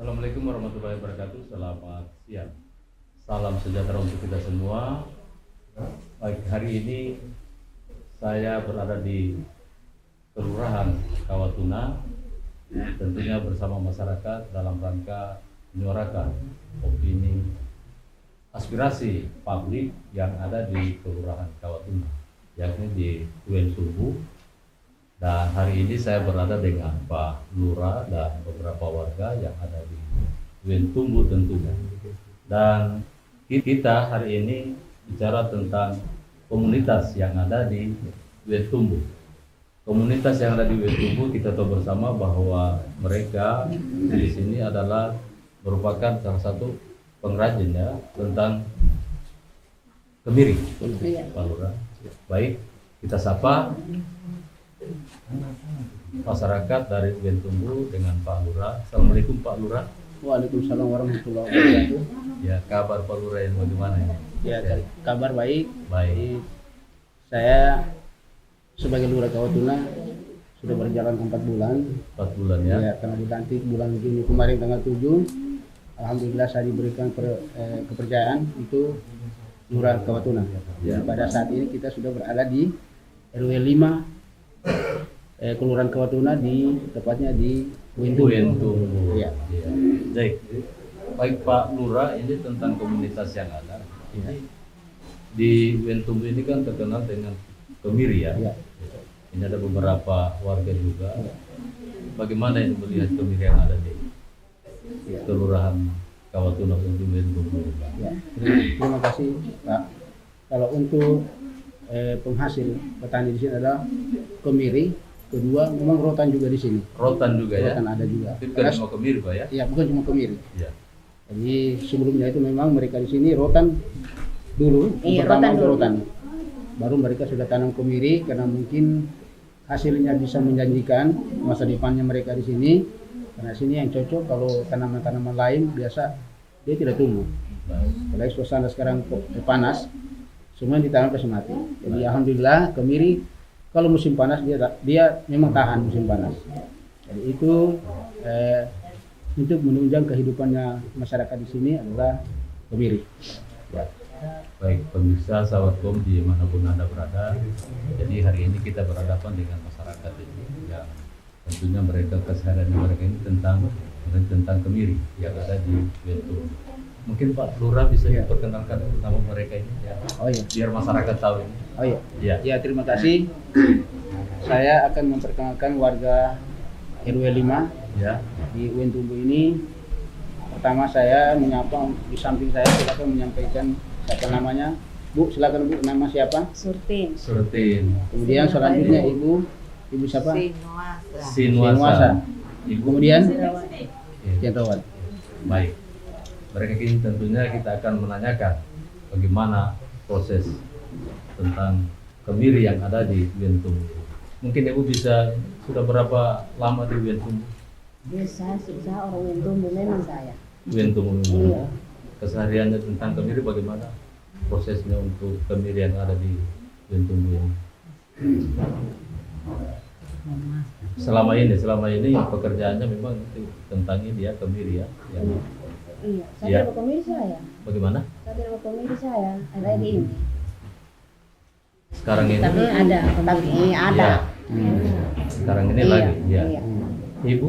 Assalamualaikum warahmatullahi wabarakatuh. Selamat siang. Salam sejahtera untuk kita semua. Baik, hari ini saya berada di Kelurahan Kawatuna, tentunya bersama masyarakat dalam rangka menyuarakan opini aspirasi publik yang ada di Kelurahan Kawatuna, yakni di Wentumbu. Dan hari ini saya berada dengan Pak Lurah dan beberapa warga yang ada di Wentumbu tentunya. Dan kita hari ini bicara tentang komunitas yang ada di Wentumbu. Komunitas yang ada di Wentumbu, kita tahu bersama bahwa mereka di sini adalah merupakan salah satu pengrajin ya tentang kemiri. Pak Lurah. Baik, kita sapa masyarakat dari Wentumbu dengan Pak Lurah. Assalamualaikum Pak Lurah. Waalaikumsalam warahmatullahi wabarakatuh. Ya, kabar Pak Lurah yang bagaimana ini? Ya, kabar baik. Baik. Saya sebagai Lurah Kawatuna sudah berjalan 4 bulan. 4 bulan ya. Ya, karena dilantik bulan Juni kemarin tanggal 7. Alhamdulillah saya diberikan kepercayaan itu Lurah Kawatuna. Ya. Pada saat ini kita sudah berada di RW 5 Kelurahan Kawatuna, tepatnya di Wentumbu. Ya. Ya. Baik. Baik Pak Lurah, ini tentang komunitas yang ada. Ini di Wentumbu ini kan terkenal dengan kemiri ya. Ya. Ini ada beberapa warga juga. Bagaimana ini melihat kemiri yang ada di Kelurahan Kawatuna untuk Wentumbu? Ya. Terima kasih Pak. Kalau untuk penghasil petani di sini adalah kemiri, kedua memang rotan juga di sini. Rotan juga ya. Rotan ada juga. Itu kan cuma kemiri Pak ya? Iya, bukan cuma kemiri. Ya. Jadi sebelumnya itu memang mereka di sini rotan dulu, Iya, pertama rotan itu dulu. rotan. Baru mereka sudah tanam kemiri karena mungkin hasilnya bisa menjanjikan masa depannya mereka di sini. Karena sini yang cocok, kalau tanaman-tanaman lain biasa dia tidak tumbuh. Apalagi suasana sekarang panas, semua yang ditanam pasti mati. Jadi alhamdulillah kemiri kalau musim panas dia memang tahan musim panas. Jadi itu untuk menunjang kehidupannya masyarakat di sini adalah kemiri. Ya. Baik pemirsa sahabat kom dimanapun anda berada, jadi hari ini kita berhadapan dengan masyarakat ini yang tentunya mereka keseharian mereka ini tentang kemiri yang ada di Wentumbu. Mungkin Pak Lurah bisa diperkenalkan nama mereka ini ya. Oh iya. Biar masyarakat tahu ini. Oh iya. Ya. Ya, terima kasih. Saya akan memperkenalkan warga RW 5 Ya. di Wentumbu ini. Pertama saya menyapa, di samping saya silakan menyampaikan siapa namanya. Bu, silakan Bu, nama siapa? Surtin. Surtin. Kemudian selanjutnya Ibu siapa? Sinuasa. Ibu. Kemudian Ya. Jendrawat. Baik. Mereka ini tentunya kita akan menanyakan bagaimana proses tentang kemiri yang ada di Wentumbu. Mungkin Ibu bisa sudah berapa lama di Wentumbu? Biasa orang Wentumbu memang saya. Wentumbu. Iya. Kesehariannya tentang kemiri bagaimana? Prosesnya untuk kemiri yang ada di Wentumbu ini. Selama ini pekerjaannya memang itu tentang ini ya kemiri ya. Yang Iya, saya Ya. tidak kemiri saya. bagaimana? Saya tidak kemiri saya. Ada ini. Sekarang ini. Tapi ada. Ya. Sekarang ini Iya, lagi. Ya. iya. Ibu.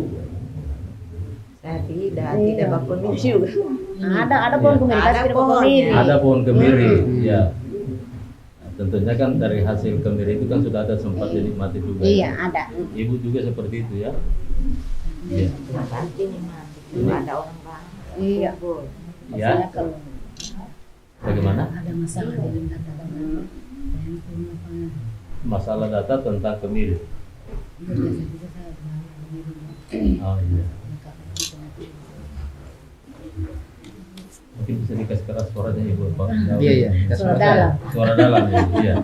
Saya tidak Iya. berkondisi juga. Ada pohon kemiri, Ada tapi tidak pohon, kemiri. Ada pohon kemiri. Ya. Nah, tentunya kan dari hasil kemiri itu kan sudah ada sempat dinikmati juga. Iya, ya. ada. Ibu juga seperti itu ya. Iya. Nanti nih mas, ada orang-orang. Iya. Ya. Saya kalau Bagaimana? ada masalah dengan data Masalah data tentang kemiri. Oh iya. Mungkin bisa dikasih keras suaranya Ibu Pak. Iya. suara dalam. Suara dalam ya. Iya.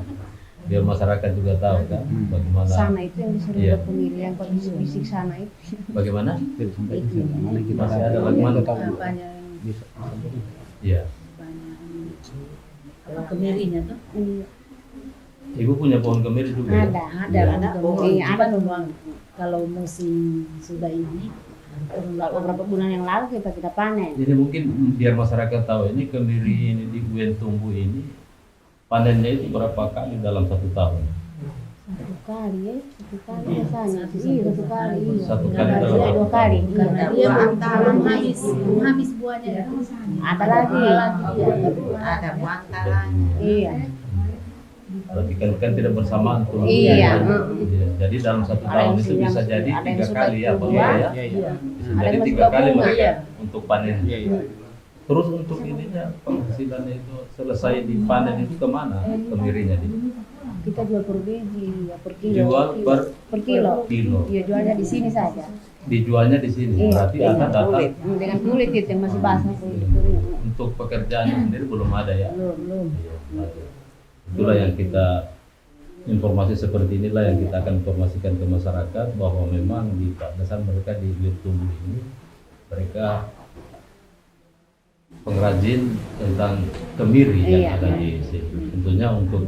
Biar masyarakat juga tahu kan bagaimana. Sana itu yang disuruh Iya. berkemiri, yang bisik sana itu. Bagaimana? Kita sampaikan siapa mana kita Masih ada lagi mana? Apanya bisa sampaikan. Iya. kalau kemirinya tuh? Iya. Ibu punya pohon kemiri juga ya? Ada Ada pohon pohon. kemiri. Ada memang kalau musim sudah ini Beberapa bulan yang lalu kita panen. Jadi mungkin biar masyarakat tahu ini kemiri ini di Uentumbu ini panennya itu berapa kali dalam 1 tahun? Satu kali biasanya. Iya, 1 kali. Iya. 1 kali dalam Iya, 2 kali. Karena Iya, belum habis buahnya. Ada lagi. ada bantalannya. Iya. Berarti kan tidak bersamaan tuh. Iya. Iya. Jadi dalam 1 tahun itu bisa jadi 3 kali ya Pak Lurah ya. Iya, iya. Bisa Ada jadi yang 3 masuk kali bunga, mereka iya. untuk panen. Iya, iya. Terus untuk ininya penghasilannya itu selesai dipanen itu kemana kemirinya di? Kita jual per biji, ya, per kilo. Jual per kilo. kilo. Iya, jualnya di sini saja. Dijualnya di sini. Iya, Berarti dengan Anda datang Dengan kulit itu yang masih basah. untuk pekerjaannya sendiri belum ada ya. Belum. Iya, ada. Itulah yang kita informasi seperti inilah yang kita akan informasikan ke masyarakat bahwa memang di dasar mereka di Uentumbu ini mereka pengrajin tentang kemiri yang Iya. ada di sini. Tentunya untuk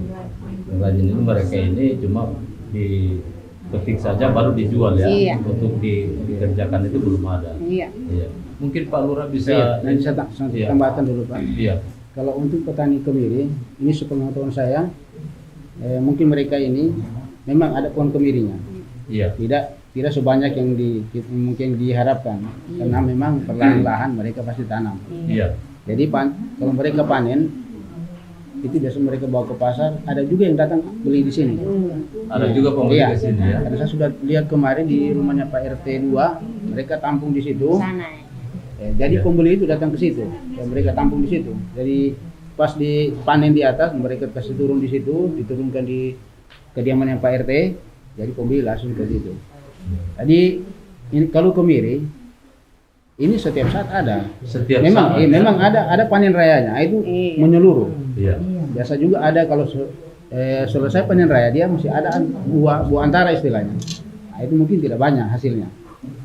pengrajin itu mereka ini cuma dipetik saja baru dijual ya. Iya. Untuk dikerjakan itu belum ada. Iya. Iya. Mungkin Pak Lurah Iya, bisa nanti saya Iya. tambahkan dulu Pak. Iya. Kalau untuk petani kemiri, ini sepengetahuan saya, mungkin mereka ini memang ada pohon kemirinya. Iya. Tidak sebanyak yang mungkin diharapkan, karena memang perlahan-lahan mereka pasti tanam. Iya. Jadi kalau mereka panen, itu biasa mereka bawa ke pasar. Ada juga yang datang beli di sini. Ada juga pembeli Iya. ke sini ya. Karena saya sudah lihat kemarin di rumahnya Pak RT 2, mereka tampung di situ. Sana. Jadi Iya. pembeli itu datang ke situ, dan mereka tampung di situ. Jadi pas dipanen di atas, mereka kasih turun di situ, diturunkan di kediaman yang Pak RT. Jadi pembeli langsung ke situ. Jadi ini, kalau kemiri ini setiap saat ada. Setiap Memang, saat, ya? memang ada panen rayanya. Itu Iya. menyeluruh. Iya. Biasa juga ada kalau selesai panen raya dia masih ada buah antara istilahnya. Nah, itu mungkin tidak banyak hasilnya.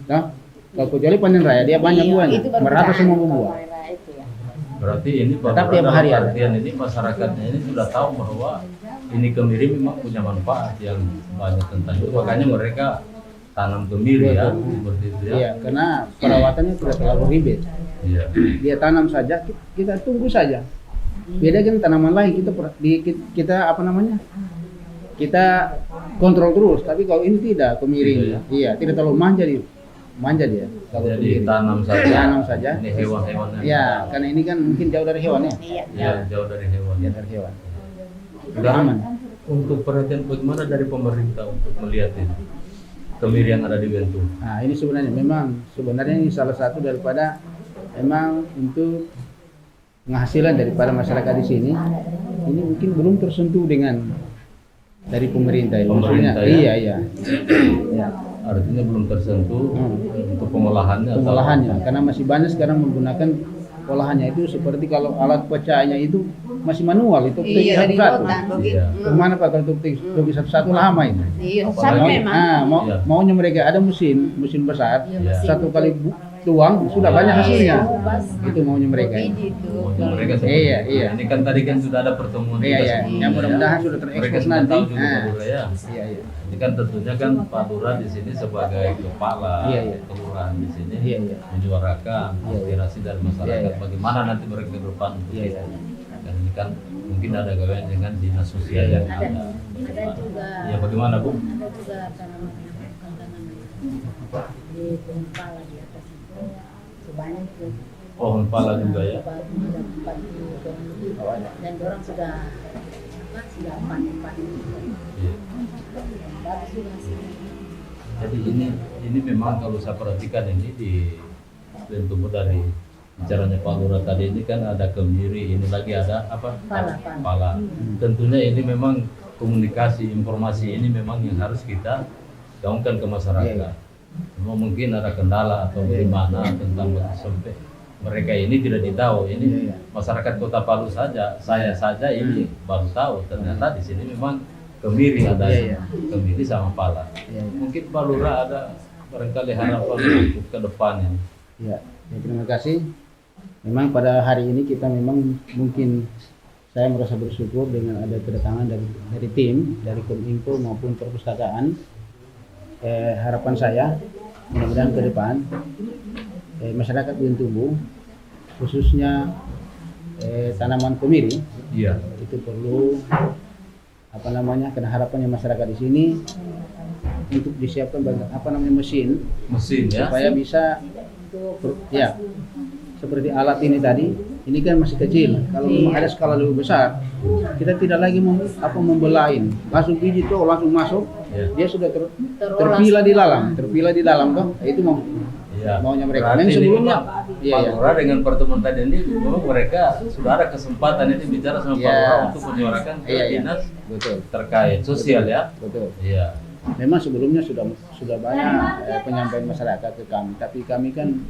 Nah, kalau kecuali panen raya dia banyak buahnya, Itu baru merata pecahan semua kalau buah. panen raya itu ya. Berarti ini Pak Tetap Lurah tiap dalam hari ada. artian ini masyarakatnya ini sudah tahu bahwa ini kemiri memang punya manfaat yang banyak tentang itu. Makanya mereka tanam kemiri ya, seperti itu ya. Iya, karena perawatannya tidak terlalu ribet. Iya. Dia tanam saja, kita tunggu saja. Beda kan tanaman lain kita apa namanya? Kita kontrol terus, tapi kalau ini tidak kemiri. Gitu ya? Iya, tidak terlalu manja dia. Kalau Jadi kemiri. tanam saja. Tanam saja. Ini hewan-hewan yang Ya, ada. karena ini kan mungkin jauh dari hewan ya. Iya. Ya, jauh dari hewan. Jauh dari hewan. Dan Aman. untuk perhatian bagaimana dari pemerintah untuk melihat ini kemiri yang ada di Uentumbu? Nah, ini sebenarnya ini salah satu daripada memang untuk penghasilan daripada masyarakat di sini. Ini mungkin belum tersentuh dengan dari pemerintah. Pemerintah, Maksudnya, ya? iya. Ya, Artinya belum tersentuh untuk pengolahannya. atau- pengolahannya karena masih banyak sekarang menggunakan olahannya itu seperti kalau alat pecahnya itu masih manual itu Iya, satu-satu. ribet begitu. Iya. Kemana Pak kalau tuktik satu-satu lama ini. Iya, Apalagi- satu memang. Iya. Maunya mereka ada mesin besar, Iya. satu kali tuang sudah banyak hasilnya. Itu maunya mereka. Biji itu. Maunya mereka seperti Iya, itu. iya. Ini kan tadi kan sudah ada pertemuan Iya, kita iya. sebelumnya, Yang mudah-mudahan ya. sudah Mereka terekspos sudah nanti. tahu juga Nah. Pak Lurah ya. Iya, iya. Ini kan tentunya kan Pak Lurah di sini sebagai kepala Iya, iya. kelurahan di sini Iya, iya. menyuarakan Iya, iya. aspirasi dari masyarakat Iya, iya. bagaimana nanti mereka ke depan untuk Iya, itu. iya. Dan ini kan mungkin ada gawean dengan dinas sosial yang Ada. ada. Ada juga. Ya bagaimana Bu? Ada juga tanaman yang bukan tanaman di pohon pala di atas itu sebanyak itu. Pohon pala juga ya. Baru sudah 40 pohon lebih. Dan orang sudah panen-panen. Iya. Bagus juga hasilnya. Jadi ini memang kalau saya perhatikan ini di Uentumbu dari bicaranya Pak Lurah tadi ini kan ada kemiri, ini lagi ada apa? Pala. Pala. Tentunya ini memang komunikasi informasi ini memang yang harus kita gaungkan ke masyarakat. Iya, iya. Cuma mungkin ada kendala atau Iya, iya. bagaimana tentang sampai mereka ini tidak ditahu. Ini Iya, iya. masyarakat Kota Palu saja, saya saja ini baru tahu. Ternyata di sini memang kemiri ada Iya, iya. kemiri sama pala. Iya, iya. Mungkin Pak Lurah ada barangkali harapan untuk ke depan ini. Ya, terima kasih. Memang pada hari ini kita memang mungkin saya merasa bersyukur dengan ada kedatangan dari tim dari Kominfo maupun perpustakaan. Harapan saya mudah-mudahan ke depan masyarakat Buyentumbu khususnya tanaman kemiri Iya. itu perlu karena harapannya masyarakat di sini untuk disiapkan mesin Mesin ya. supaya bisa ya seperti alat ini tadi, ini kan masih kecil. Kalau memang ada skala lebih besar, kita tidak lagi membelain. Langsung biji tuh langsung masuk, dia sudah terpilah di dalam toh. Itu maunya mereka. Berarti Yang sebelumnya, Pak Lurah dengan pertemuan tadi ini memang mereka sudah ada kesempatan ini bicara sama Pak Lurah untuk menyuarakan ke dinas terkait sosial ya. Betul. Iya. Memang sebelumnya sudah banyak penyampaian masyarakat ke kami, tapi kami kan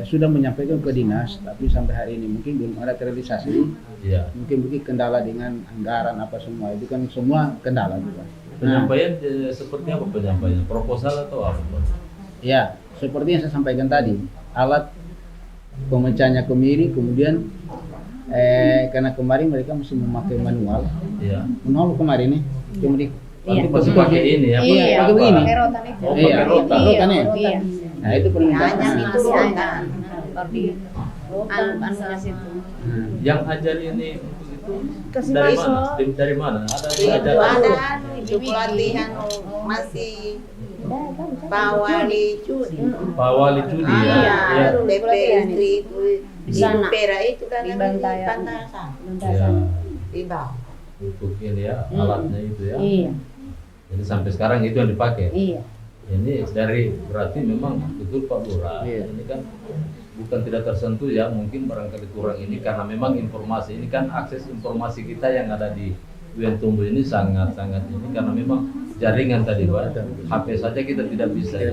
sudah menyampaikan ke dinas, tapi sampai hari ini mungkin belum ada terrealisasi. Iya. Mungkin kendala dengan anggaran apa semua itu kan semua kendala juga. Penyampaian seperti apa penyampaian? Proposal atau apa? Ya, seperti yang saya sampaikan tadi, alat pemecahnya kemiri, kemudian karena kemarin mereka mesti memakai manual. Iya. Manual kemarin nih, cuma di Masih pakai ini ya? pakai begini. Pakai rotan itu. Oh, pakai rotan. Rotan ya. Iya. Nah, itu permintaan. Hanya itu rotan. Kalau di anunya situ. Yang ajar ini untuk itu Kasih dari masuk. mana? Dari mana? Ada Itu ajar. itu pelatihan masih Pawali Cudi. Pak Wali Cudi ya. Iya, Iya. DP Istri itu Di sana. Pera itu kan Di di Bantayan. Pantasan. Ya. Di bawah. Untuk ini ya alatnya itu ya. Iya. Jadi sampai sekarang itu yang dipakai. Iya. Ini dari berarti memang betul Pak Lurah. Iya. Ini kan bukan tidak tersentuh ya, mungkin barangkali kurang ini karena memang informasi ini kan akses informasi kita yang ada di Buyentumbu ini sangat-sangat ini karena memang jaringan tadi Pak. HP saja kita tidak bisa ya.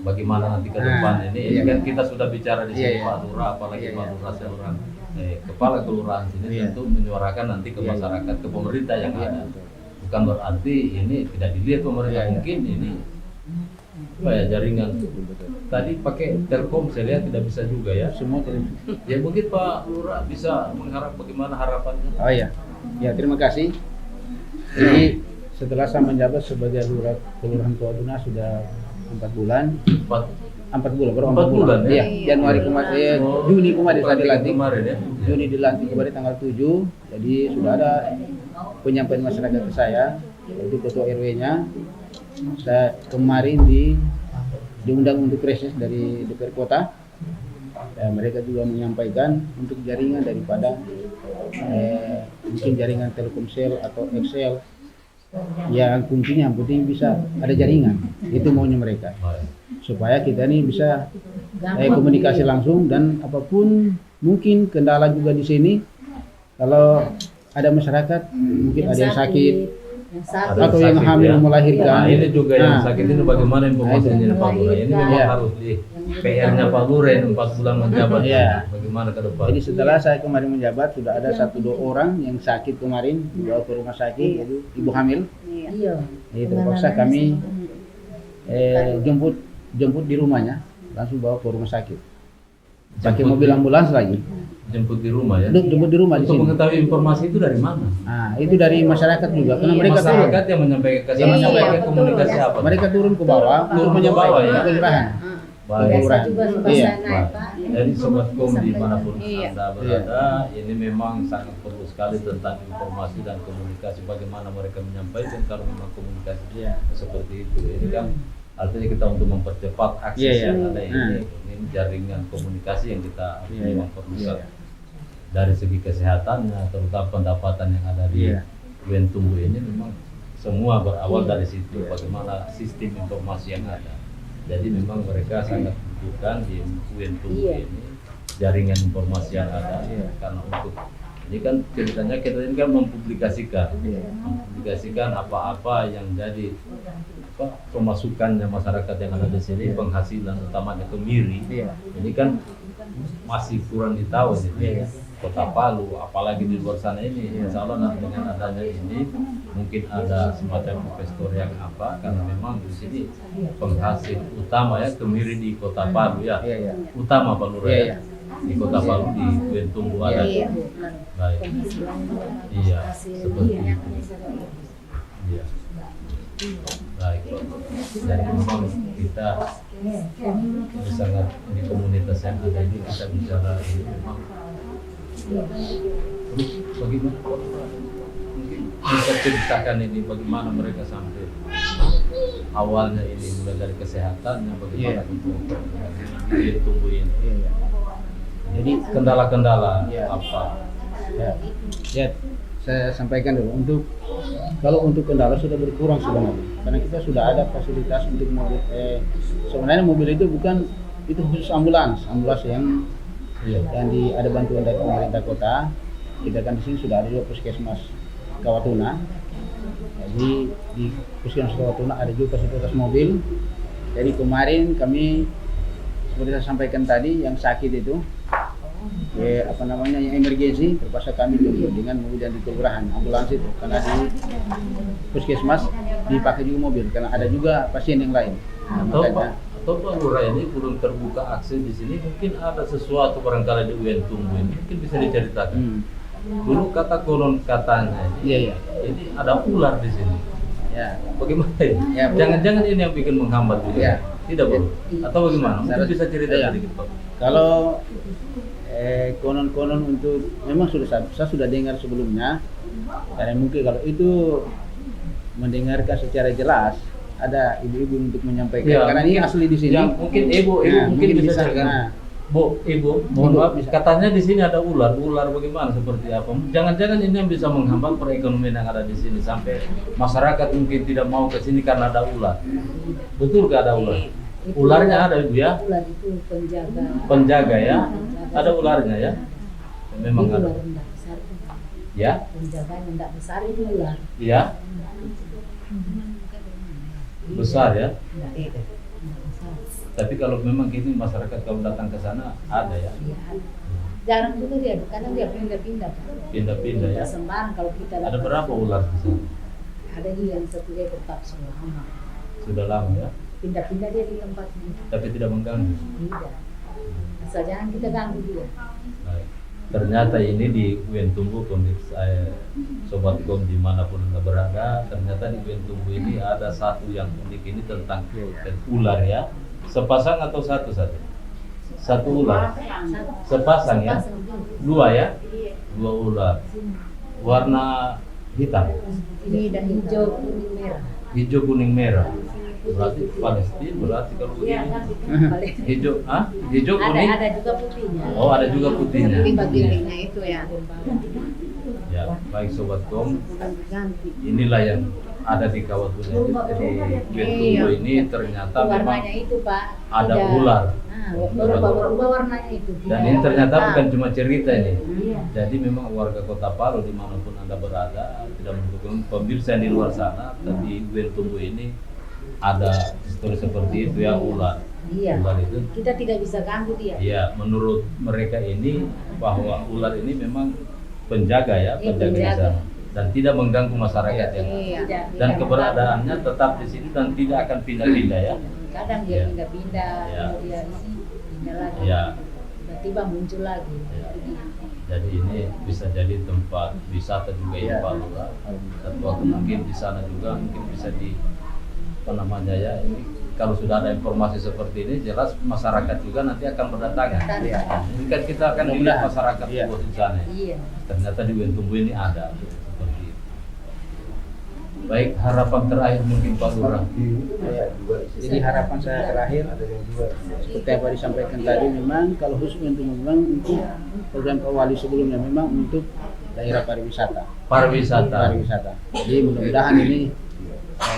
Bagaimana nanti ke depan ini kan kita sudah bicara di sini Pak Lurah, apalagi Pak Lurah seorang kepala kelurahan sini tentu menyuarakan nanti ke masyarakat, ke pemerintah yang ada. Bukan berarti ini tidak dilihat pemerintah, mungkin ini jaringan. Tadi pakai Telkom saya lihat tidak bisa juga ya. Semua tidak. Ya mungkin Pak Lurah bisa mengharap bagaimana harapannya. Oh iya. Ya, terima kasih. Jadi setelah saya menjabat sebagai lurah Kelurahan Kawaduna sudah 4 bulan. 4 bulan, baru 4 bulan. ya? Iya, Januari kemarin, Juni kemarin saya dilantik. Kemarin ya. Juni dilantik kemarin tanggal 7. Jadi sudah ada penyampaian masyarakat ke saya, yaitu ketua RW-nya. Saya kemarin diundang untuk reses dari DPR Kota. Mereka juga menyampaikan untuk jaringan daripada mungkin jaringan Telkomsel atau Excel, yang kuncinya yang penting bisa ada jaringan, itu maunya mereka, supaya kita ini bisa komunikasi langsung dan apapun mungkin kendala juga di sini, kalau ada masyarakat mungkin ada yang sakit atau yang hamil melahirkan. Nah, ini juga yang sakit itu bagaimana informasinya Pak Lurah. Ini memang harus di PR-nya Pak Lurah 4 bulan menjabat. Bagaimana ke depan? Jadi setelah saya kemarin menjabat sudah ada 1-2 orang yang sakit kemarin dibawa ke rumah sakit, yaitu ibu hamil. Iya. Jadi terpaksa kami jemput di rumahnya, langsung bawa ke rumah sakit. Pakai mobil ambulans lagi. Jemput di rumah ya. Jemput di rumah di Untuk sini. mengetahui informasi itu dari mana? Nah, itu dari masyarakat juga karena mereka turun. Masyarakat yang menyampaikan ke sana, menyampaikan komunikasi apa? Mereka turun ke bawah untuk Turun ke menyampaikan bawah, ya? ke kelurahan. Baik. Kelurahan. Iya. Jadi Sobat Kom dimanapun Anda berada, ini memang sangat perlu sekali tentang informasi dan komunikasi, bagaimana mereka menyampaikan kalau memang komunikasi seperti itu. Ini kan artinya kita untuk mempercepat akses yang ada ini jaringan komunikasi yang kita memang perlukan. Dari segi kesehatannya, terutama pendapatan yang ada di Buyentumbu ini memang semua berawal dari situ, bagaimana sistem informasi yang ada. Jadi memang mereka sangat membutuhkan di Buyentumbu ini jaringan informasi yang ada, karena untuk ini kan ceritanya kita ini kan mempublikasikan apa-apa yang jadi pemasukannya masyarakat yang ada di sini, penghasilan utamanya kemiri. Ini kan masih kurang ditahu ini. Kota Palu, apalagi di luar sana ini, insya Allah dengan adanya ini mungkin ada semacam investor yang karena memang di sini penghasil utama ya kemiri di Kota Palu utama Pak Lurah ya. Di Kota Palu di Buyentumbu ada. Baik. Iya, seperti itu. Iya. Baik. Jadi memang kita sangat di komunitas yang ada ini kita bicara ini memang terus bagaimana mungkin bisa ceritakan ini bagaimana mereka sampai awalnya ini mulai dari kesehatannya bagaimana untuk tumbuh ini. Iya. Jadi Kendala-kendala Iya. apa? ya, saya sampaikan dulu kalau untuk kendala sudah berkurang sebenarnya karena kita sudah ada fasilitas untuk mobil. Sebenarnya mobil itu bukan itu khusus ambulans yang Iya. ada bantuan dari pemerintah kota. Kita kan di sini sudah ada juga puskesmas Kawatuna. Jadi di puskesmas Kawatuna ada juga fasilitas mobil. Jadi kemarin kami seperti saya sampaikan tadi yang sakit itu yang emergensi terpaksa kami jemput dengan mobil yang di kelurahan ambulans itu karena di puskesmas dipakai juga mobil karena ada juga pasien yang lain. Nah, makanya Atau Pak Lurah ini belum terbuka akses di sini, mungkin ada sesuatu barangkali di UIN Tumbuh ini, mungkin bisa diceritakan. Dulu kata konon katanya iya. ini ada ular di sini. Ya. Bagaimana ini? Ya, Bu. Jangan-jangan ini yang bikin menghambat juga. Ya. Tidak Bu? Atau bagaimana? Mungkin bisa cerita Ya. sedikit Pak. Kalau konon-konon untuk memang saya sudah dengar sebelumnya karena mungkin kalau itu mendengarkan secara jelas ada ibu-ibu untuk menyampaikan Ya, karena ini asli di sini. Yang mungkin ibu Nah, mungkin bisa bisa. ceritakan. Nah. Bu, ibu, mohon Ibu, maaf, bisa. katanya di sini ada ular bagaimana seperti apa? Jangan-jangan ini yang bisa menghambat perekonomian yang ada di sini sampai masyarakat mungkin tidak mau ke sini karena ada ular. Betul nggak ada ular? Ularnya ada Ibu ya? Ular itu penjaga. Penjaga ya? Ada ularnya ya? Memang Itu ada. ular rendah besar itu. Ya? Penjaga yang tidak besar itu ular. Iya? Besar ya? Tidak besar. Tapi kalau memang gini masyarakat kalau datang ke sana ada ya? Iya, ada. Jarang juga dia, karena dia pindah-pindah. Pindah-pindah ya? Sembarang kalau kita Ada datang. berapa ular di sana? Ada dia yang satu dia tetap selama. Sudah lama ya? Pindah-pindah dia di tempat ini. Tapi tidak mengganggu. Tidak. Asal jangan kita ganggu dia. Baik. Ternyata ini di UIN Tumbuh Sobat Kom dimanapun Anda berada, ternyata di UIN Tumbuh ini ada satu yang unik ini tentang ular ya. Sepasang atau satu-satu? Satu ular. Sepasang ya? Dua ya? Dua ular. Warna hitam. Ini dan hijau, kuning, merah. Hijau kuning merah. Berarti Palestina berarti kalau Iya, begini. Hijau, hijau kuning. ada juga putihnya. Oh, ada juga putihnya. Bagi-baginya itu ya. Ya, baik Sobat Kom. Ganti. Inilah yang ada di Kawatuna di Tumbuh ini ternyata memang Warnanya itu Pak. ada Tidak. ular. Berubah warnanya itu. Dan ini ternyata bukan cuma cerita ini. Iya. Jadi memang warga Kota Palu dimanapun Anda berada tidak mendukung pemirsa di luar sana, tapi di Tumbuh ini ada histori seperti itu ya ular. Iya. Ular itu. Kita tidak bisa ganggu dia. Iya, menurut mereka ini bahwa ular ini memang penjaga ya, Iya, penjaga di penjaga. sana dan tidak mengganggu masyarakat yang ada. Iya. Tidak, Dan tidak. keberadaannya tetap di sini dan tidak akan pindah-pindah ya. Kadang dia Iya. pindah-pindah, Iya. dia isi, pindah lagi. Iya. Tiba-tiba muncul lagi. Iya. Itu dia. Jadi ini bisa jadi tempat wisata juga Iya. ya Pak Lurah. Satu waktu mungkin di sana juga mungkin bisa di apa namanya ya ini kalau sudah ada informasi seperti ini jelas masyarakat juga nanti akan berdatangan. Iya. Ini kan kita akan dilihat Mudah-mudahan. masyarakat Iya. di sana. Iya. Ternyata di UIN Tumbuh ini ada seperti itu. Baik, harapan terakhir mungkin Pak Lurah. Ya. Jadi harapan saya terakhir seperti apa disampaikan tadi memang kalau khusus untuk memang untuk program Pak Wali sebelumnya memang untuk daerah pariwisata. Pariwisata. Jadi mudah-mudahan ini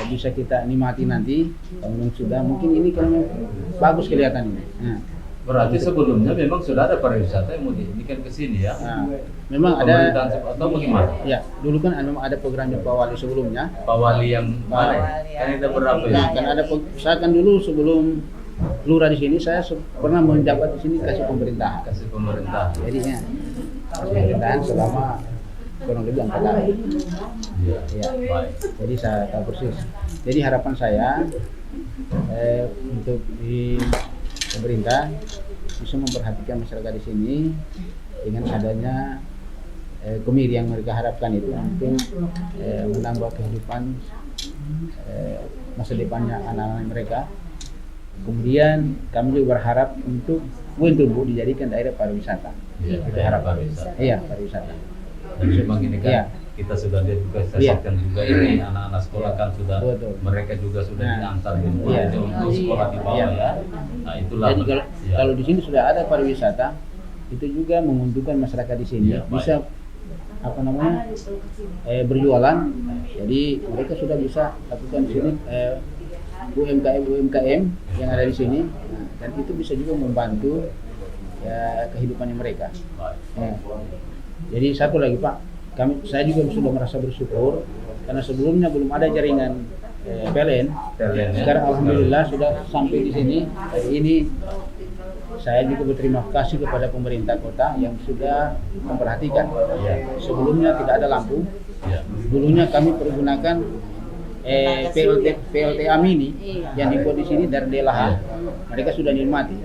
bisa kita nikmati nanti kalau memang sudah mungkin ini kan bagus kelihatan ini. Nah, Berarti sebelumnya memang sudah ada pariwisata yang mau diindikan ke sini ya. nah, memang Pemerintahan ada atau bagaimana? ya dulu kan memang ada programnya Pak Wali sebelumnya. Pak Wali yang mana? ya? Kan ada berapa ya? Nah, kan ada saya kan dulu sebelum lurah di sini saya pernah menjabat di sini kasih pemerintahan. Kasih pemerintah. Jadinya pemerintahan selama kurang lebih 4 tahun. Iya. Ya. Baik. Jadi saya tahu persis. Jadi harapan saya untuk di pemerintah bisa memperhatikan masyarakat di sini dengan adanya kemiri yang mereka harapkan itu untuk menambah kehidupan masa depannya anak-anak mereka. Kemudian kami juga berharap untuk Wentumbu dijadikan daerah pariwisata. Iya, Itu daerah harapan. pariwisata. Iya, pariwisata. Dan memang ini kan Iya. kita sudah lihat juga, saya Iya. saksikan juga ini anak-anak sekolah kan sudah, Betul. mereka juga sudah Nah, diantar iya. untuk sekolah di bawah Iya. ya. Nah itulah. Jadi Iya. kalau di sini sudah ada pariwisata, itu juga menguntungkan masyarakat di sini Iya, baik. bisa berjualan. Jadi mereka sudah bisa lakukan di sini UMKM yang ada di sini. Nah, dan itu bisa juga membantu ya kehidupannya mereka. Baik. Ya. Jadi satu lagi Pak, saya juga sudah merasa bersyukur karena sebelumnya belum ada jaringan PLN. PLN, ya. Sekarang alhamdulillah sudah sampai di sini. Hari ini saya juga berterima kasih kepada pemerintah kota yang sudah memperhatikan. Ya. Sebelumnya tidak ada lampu. Ya. Dulunya kami pergunakan PLTA mini yang dibuat di sini dari DLH. Mereka sudah nikmati,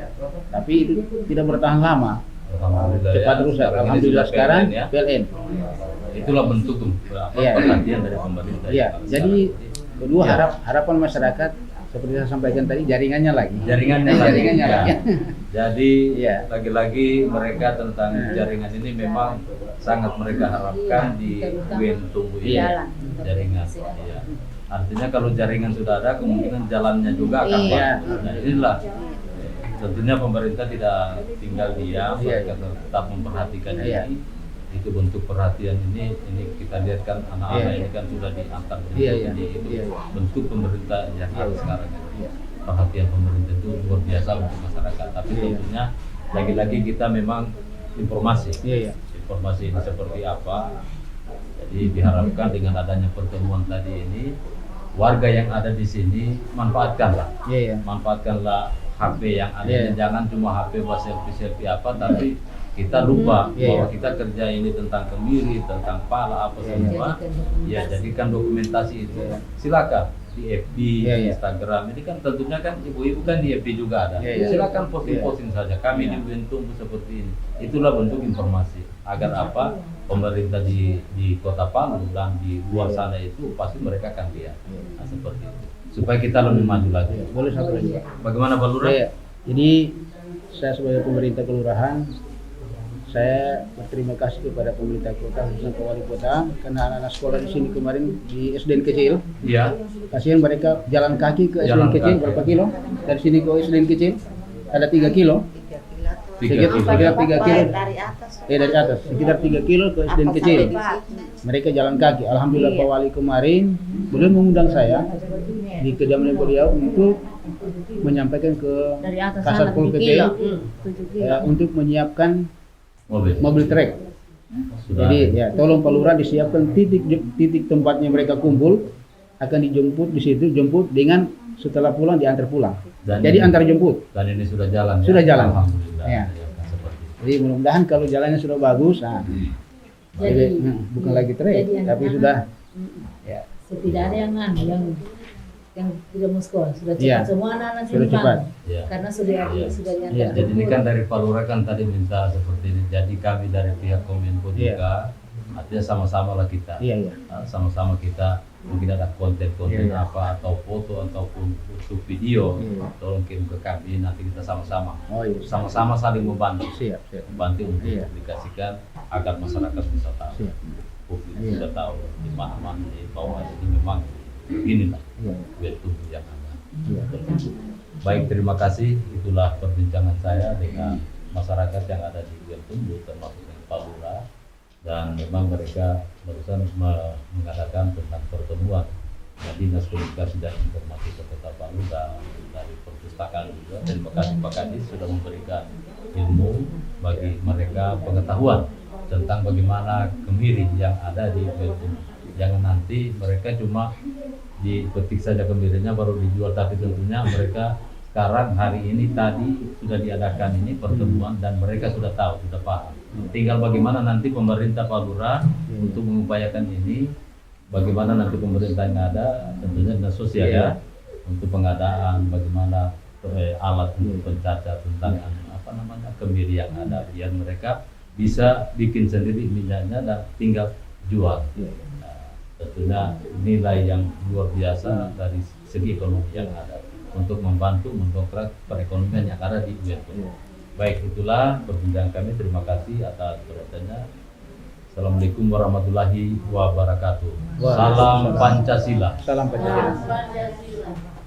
tapi itu tidak bertahan lama. Alhamdulillah Cepat ya. rusak. Sekarang ini Alhamdulillah sudah sekarang PLN, ya. PLN. Itulah bentuk Iya. perhatian dari pemerintah. Iya. ya. Jadi kedua Iya. harapan masyarakat seperti saya sampaikan tadi jaringannya lagi. Jaringannya lagi. Jaringannya Ya. lagi. Jadi Iya. lagi-lagi mereka tentang jaringan ini memang sangat mereka harapkan di Wentumbu ini. Iya. Jaringan. Iya. Artinya kalau jaringan sudah ada, kemungkinan jalannya juga akan Iya. bagus. Nah inilah tentunya pemerintah tidak tinggal diam, Iya. mereka tetap memperhatikan Iya. ini. Itu bentuk perhatian ini kita lihat kan anak-anak Iya. ini kan sudah diantar Iya, iya. ini itu Iya. bentuk pemerintah yang Iya. ada sekarang ini. Iya. Perhatian pemerintah itu luar biasa untuk masyarakat. Tapi Iya. tentunya lagi-lagi kita memang informasi. Iya, iya. Informasi ini seperti apa. Jadi diharapkan dengan adanya pertemuan tadi ini, warga yang ada di sini manfaatkanlah. Iya, iya. Manfaatkanlah HP yang ada. Iya. Jangan cuma HP buat selfie-selfie apa, tapi kita lupa Iya, bahwa iya. kita kerja ini tentang kemiri, tentang pala apa Iya, semua. Ya, jadikan dokumentasi itu. Iya. Silakan di FB, Iya, iya. Instagram. Ini kan tentunya kan ibu-ibu kan di FB juga ada. Iya, iya. Silakan posting-posting saja. Kami Iya. di Wentumbu seperti ini. Itulah bentuk informasi. Agar apa? Pemerintah di Kota Palu dan di luar Iya. sana itu pasti mereka akan lihat. Iya. Nah, seperti itu. Supaya kita lebih maju lagi. Iya. Boleh satu lagi Pak. Bagaimana Pak Lurah? Iya. Jadi saya sebagai pemerintah kelurahan, saya berterima kasih kepada pemerintah kota khususnya ke wali kota karena anak-anak sekolah di sini kemarin di SDN kecil. Iya. Kasihan mereka jalan kaki ke Jalan SDN kecil kaki. berapa kilo? Dari sini ke SDN kecil ada 3 kilo. 3 kilo. Sekitar 3 kilo. Dari atas. Dari atas sekitar 3 kilo ke SDN kecil. Mereka jalan kaki. Alhamdulillah Pak Wali kemarin beliau mengundang saya di kediaman beliau untuk menyampaikan ke Dari atas Kasat sana Pol 7 PP kilo. 7 kilo. untuk menyiapkan mobil trek. Sudah. Jadi ya tolong Pak Lurah disiapkan titik tempatnya mereka kumpul, akan dijemput di situ, jemput dengan setelah pulang diantar pulang. Dan Jadi ini- antar jemput. Dan ini sudah jalan. Sudah jalan. Alhamdulillah. Ya. Ya, seperti itu. Jadi mudah-mudahan kalau jalannya sudah bagus, nah, jadi, bukan lagi trek, jadi tapi anak-anak, sudah ya. tidak ada yang tidak mau sekolah, sudah cepat Iya. semua anak-anak Sudah sini cepat. bang. Ya. Karena sudah Iya. sudah diantar Iya. Jadi ini jemput. kan dari Pak Lurah kan tadi minta seperti ini. Jadi kami dari pihak Kominfo Iya. juga, artinya sama-sama lah kita. Iya, iya. Sama-sama kita mungkin ada konten-konten Iya, iya. apa atau foto ataupun untuk video, Iya. tolong kirim ke kami nanti kita sama-sama. Oh iya. Sama-sama saling membantu. Siap, siap. Membantu untuk Iya. publikasikan agar masyarakat bisa tahu. Siap. Publik Iya. bisa tahu di mana-mana di bawah ini memang beginilah Iya. Wentumbu yang ada. Iya. Baik, terima kasih. Itulah perbincangan saya dengan masyarakat yang ada di Wentumbu termasuk dengan Pak Lurah. Dan memang mereka barusan mengadakan tentang pertemuan Dinas Komunikasi dan Informasi Kota Palu dan dari perpustakaan juga. Terima kasih Pak Kadis sudah memberikan ilmu bagi mereka, pengetahuan tentang bagaimana kemiri yang ada di Wentumbu. Jangan nanti mereka cuma dipetik saja kemirinya baru dijual, tapi tentunya mereka sekarang hari ini tadi sudah diadakan ini pertemuan dan mereka sudah tahu, sudah paham. Tinggal bagaimana nanti pemerintah Pak Lurah untuk mengupayakan ini, bagaimana nanti pemerintah yang ada, tentunya dinas sosial ya, untuk pengadaan bagaimana alat untuk pencacat tentang apa namanya kemiri yang ada, biar mereka bisa bikin sendiri minyaknya dan tinggal jual. Nah, tentunya nilai yang luar biasa dari segi ekonomi yang ada untuk membantu mendongkrak perekonomian yang ada di Wilayah. Baik, itulah perbincangan kami. Terima kasih atas perhatiannya. Assalamualaikum warahmatullahi wabarakatuh. Salam Pancasila. Salam Pancasila. Pancasila.